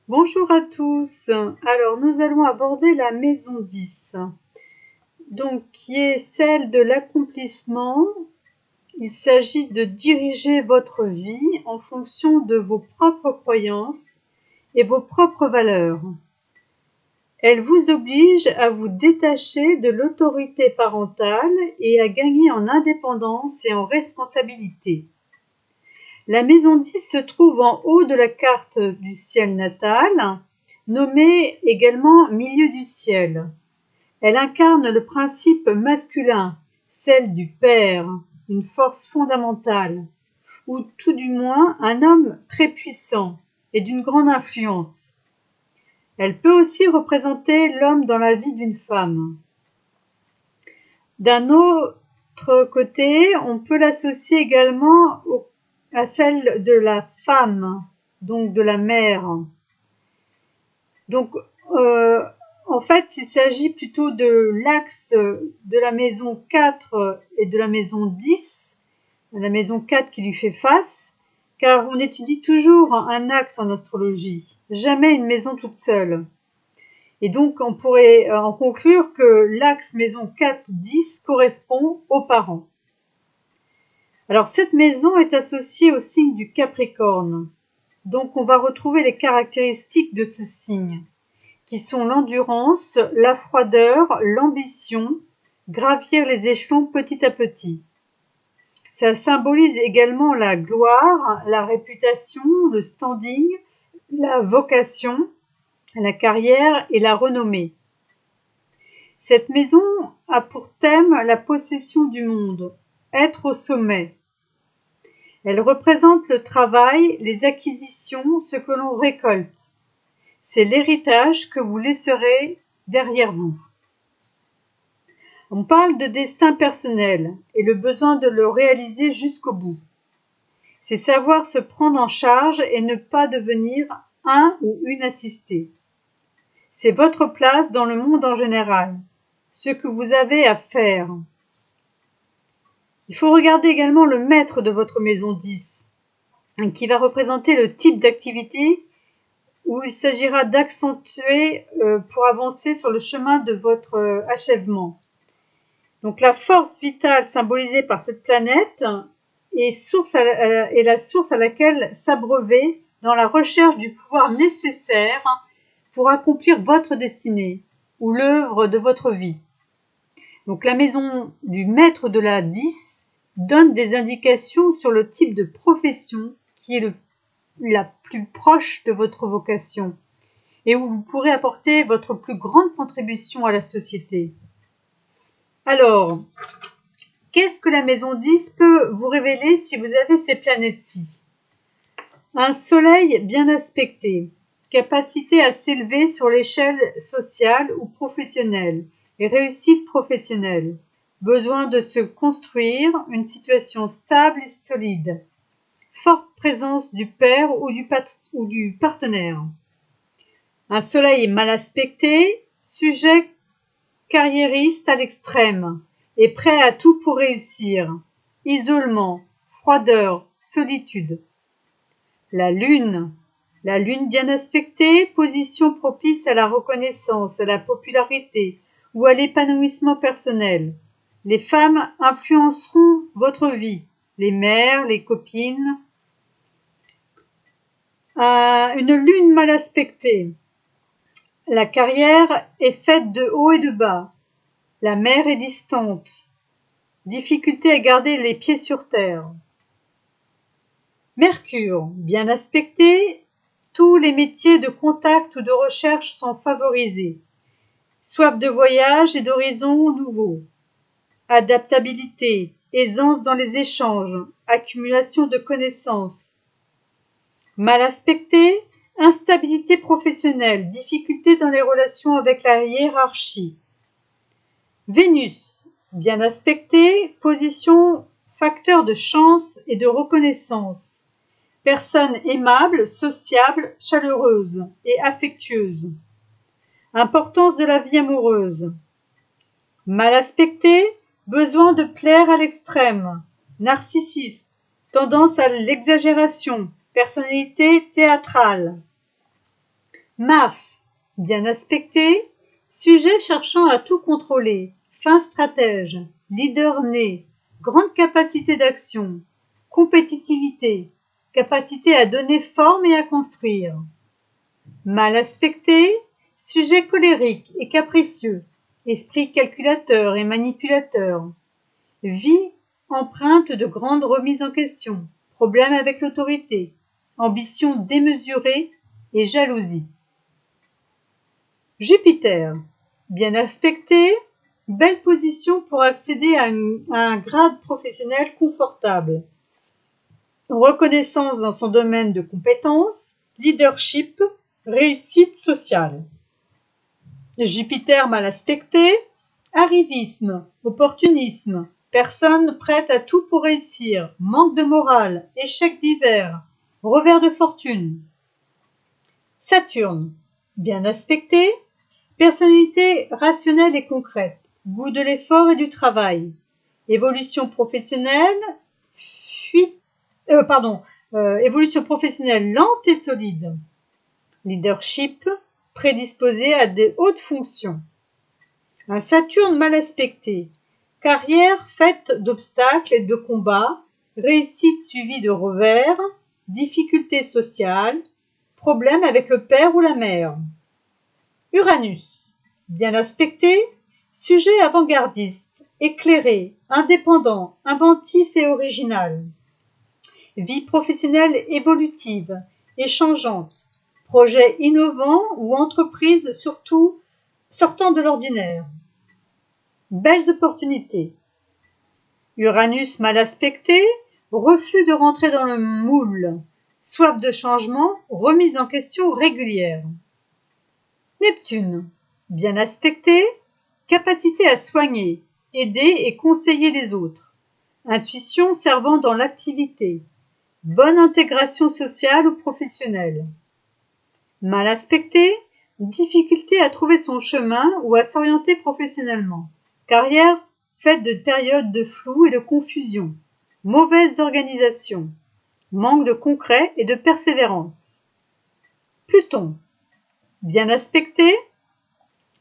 Bonjour à tous. Alors, nous allons aborder la maison 10, donc qui est celle de l'accomplissement. Il s'agit de diriger votre vie en fonction de vos propres croyances et vos propres valeurs. Elle vous oblige à vous détacher de l'autorité parentale et à gagner en indépendance et en responsabilité. La maison 10 se trouve en haut de la carte du ciel natal, nommée également milieu du ciel. Elle incarne le principe masculin, celle du père, une force fondamentale, ou tout du moins un homme très puissant et d'une grande influence. Elle peut aussi représenter l'homme dans la vie d'une femme. D'un autre côté, on peut l'associer également à celle de la femme, donc de la mère. Donc, en fait, il s'agit plutôt de l'axe de la maison 4 et de la maison 10, la maison 4 qui lui fait face, car on étudie toujours un axe en astrologie, jamais une maison toute seule. Et donc, on pourrait en conclure que l'axe maison 4-10 correspond aux parents. Alors, cette maison est associée au signe du Capricorne. Donc, on va retrouver les caractéristiques de ce signe, qui sont l'endurance, la froideur, l'ambition, gravir les échelons petit à petit. Ça symbolise également la gloire, la réputation, le standing, la vocation, la carrière et la renommée. Cette maison a pour thème la possession du monde, être au sommet. Elle représente le travail, les acquisitions, ce que l'on récolte. C'est l'héritage que vous laisserez derrière vous. On parle de destin personnel et le besoin de le réaliser jusqu'au bout. C'est savoir se prendre en charge et ne pas devenir un ou une assistée. C'est votre place dans le monde en général, ce que vous avez à faire. Il faut regarder également le maître de votre maison 10, qui va représenter le type d'activité où il s'agira d'accentuer pour avancer sur le chemin de votre achèvement. Donc la force vitale symbolisée par cette planète est la source à laquelle s'abreuver dans la recherche du pouvoir nécessaire pour accomplir votre destinée ou l'œuvre de votre vie. Donc la maison du maître de la 10 donne des indications sur le type de profession qui est la plus proche de votre vocation et où vous pourrez apporter votre plus grande contribution à la société. Alors, qu'est-ce que la maison 10 peut vous révéler si vous avez ces planètes-ci ? Un soleil bien aspecté, capacité à s'élever sur l'échelle sociale ou professionnelle et réussite professionnelle, besoin de se construire une situation stable et solide, forte présence du père ou du partenaire. Un soleil mal aspecté, sujet carriériste à l'extrême, et prêt à tout pour réussir. Isolement, froideur, solitude. La lune bien aspectée, position propice à la reconnaissance, à la popularité ou à l'épanouissement personnel. Les femmes influenceront votre vie, les mères, les copines. Une lune mal aspectée. La carrière est faite de haut et de bas. La mer est distante. Difficulté à garder les pieds sur terre. Mercure, bien aspecté, tous les métiers de contact ou de recherche sont favorisés. Soif de voyage et d'horizons nouveaux. Adaptabilité, aisance dans les échanges, accumulation de connaissances. Mal aspecté, instabilité professionnelle, difficulté dans les relations avec la hiérarchie. Vénus, bien aspecté, position facteur de chance et de reconnaissance. Personne aimable, sociable, chaleureuse et affectueuse. Importance de la vie amoureuse. Mal aspecté, besoin de plaire à l'extrême. Narcissisme, tendance à l'exagération, personnalité théâtrale. Mars, bien aspecté, sujet cherchant à tout contrôler, fin stratège, leader né, grande capacité d'action, compétitivité, capacité à donner forme et à construire. Mal aspecté, sujet colérique et capricieux, esprit calculateur et manipulateur. Vie empreinte de grandes remises en question, problème avec l'autorité, ambition démesurée et jalousie. Jupiter, bien aspecté, belle position pour accéder à un grade professionnel confortable. Reconnaissance dans son domaine de compétences, leadership, réussite sociale. Jupiter mal aspecté, arrivisme, opportunisme, personne prête à tout pour réussir, manque de morale, échec divers, revers de fortune. Saturne, bien aspecté, personnalité rationnelle et concrète, goût de l'effort et du travail, évolution professionnelle, évolution professionnelle lente et solide, leadership, prédisposé à des hautes fonctions. Un Saturne mal aspecté, carrière faite d'obstacles et de combats, réussite suivie de revers, difficultés sociales, problèmes avec le père ou la mère. Uranus, bien aspecté, sujet avant-gardiste, éclairé, indépendant, inventif et original. Vie professionnelle évolutive, échangeante, projet innovant ou entreprise surtout sortant de l'ordinaire. Belles opportunités. Uranus mal aspecté, refus de rentrer dans le moule, soif de changement, remise en question régulière. Neptune, bien aspecté, capacité à soigner, aider et conseiller les autres. Intuition servant dans l'activité. Bonne intégration sociale ou professionnelle. Mal aspecté, difficulté à trouver son chemin ou à s'orienter professionnellement. Carrière faite de périodes de flou et de confusion. Mauvaise organisation. Manque de concret et de persévérance. Pluton, bien aspecté,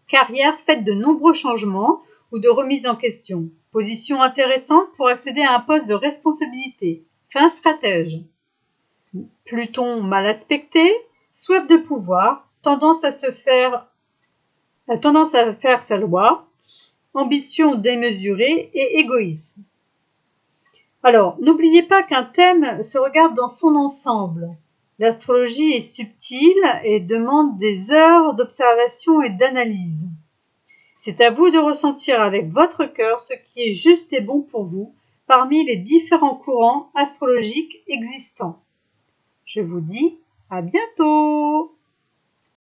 carrière faite de nombreux changements ou de remises en question. Position intéressante pour accéder à un poste de responsabilité. Fin stratège. Pluton mal aspecté, soif de pouvoir, tendance à faire sa loi, ambition démesurée et égoïsme. Alors, n'oubliez pas qu'un thème se regarde dans son ensemble. L'astrologie est subtile et demande des heures d'observation et d'analyse. C'est à vous de ressentir avec votre cœur ce qui est juste et bon pour vous parmi les différents courants astrologiques existants. Je vous dis à bientôt!